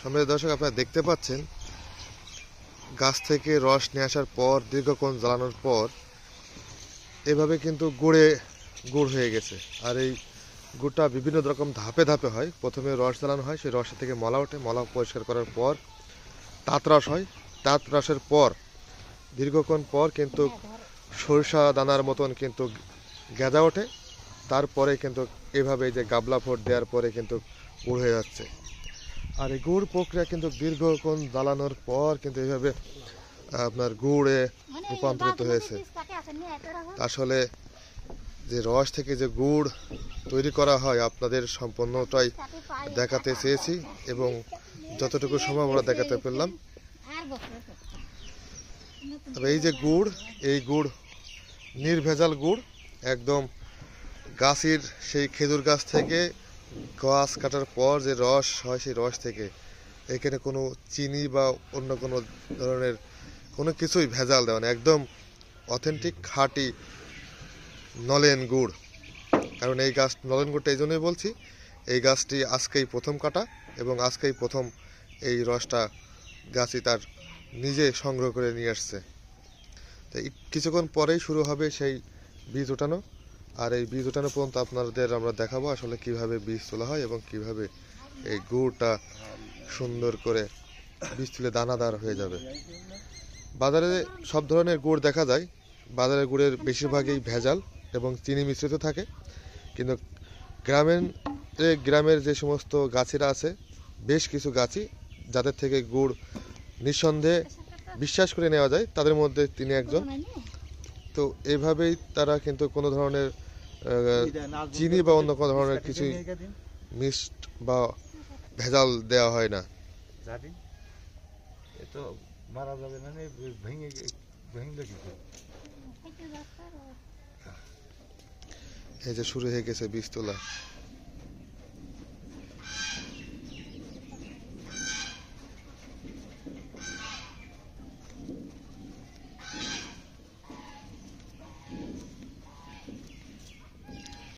সম্মানিত দর্শক, আপনারা দেখতে পাচ্ছেন গাছ থেকে রস নিয়ে আসার পর দীর্ঘক্ষণ জ্বালানোর পর এভাবে কিন্তু গুড় হয়ে গেছে। আর এই গুড়টা বিভিন্ন রকম ধাপে ধাপে হয়। প্রথমে রস জ্বালানো হয়, সেই রসের থেকে মলা ওঠে, মলা পরিষ্কার করার পর তাঁত রস হয়, তাঁত রসের পর দীর্ঘক্ষণ পর কিন্তু সরিষা দানার মতন কিন্তু গেঁজা ওঠে। তারপরে কিন্তু এভাবে যে গাবলা ফোট দেওয়ার পরে কিন্তু গুড় হয়ে যাচ্ছে। আর এই গুড় প্রক্রিয়া কিন্তু দীর্ঘক্ষণ জ্বালানোর পর কিন্তু এইভাবে আপনার গুড়ে রূপান্তরিত হয়েছে। আসলে যে রস থেকে যে গুড় তৈরি করা হয় আপনাদের সম্পূর্ণটাই দেখাতে চেয়েছি এবং যতটুকু সম্ভব আমরা দেখাতে পারলাম। তবে এই যে গুড়, এই গুড় নির্ভেজাল গুড়, একদম গাছের সেই খেজুর গাছ থেকে গাছ কাটার পর যে রস হয় সেই রস থেকে। এখানে কোনো চিনি বা অন্য কোনো ধরনের কোনো কিছুই ভেজাল দেওয়া না, একদম অথেন্টিক খাঁটি নলেন গুড়। কারণ এই গাছ নলেন গুড়টা এই জন্যই বলছি, এই গাছটি আজকেই প্রথম কাটা এবং আজকেই প্রথম এই রসটা গাছই তার নিজে সংগ্রহ করে নিয়ে আসছে। তো কিছুক্ষণ পরেই শুরু হবে সেই বীজ ওঠানো। আর এই বীজ ওঠানো পর্যন্ত আপনাদের আমরা দেখাবো আসলে কিভাবে বীজ তোলা হয় এবং কিভাবে এই গুড়টা সুন্দর করে বীজ তুলে দানাদার হয়ে যাবে। বাজারে সব ধরনের গুড় দেখা যায়, বাজারের গুড়ের বেশিরভাগই ভেজাল এবং চিনি মিশ্রিত থাকে। কিন্তু গ্রামের যে সমস্ত গাছিরা আছে, বেশ কিছু গাছি যাদের থেকে গুড় নিঃসন্দেহে বিশ্বাস করে নেওয়া যায়, তাদের মধ্যে তিনি একজন। তো এভাবেই তারা কিন্তু কোনো ধরনের চিনি বা অন্য কোনো ধরনের কিছুই মিক্সড বা ভেজাল দেওয়া হয় না। এই যে শুরু হয়ে গেছে বীজ তোলা।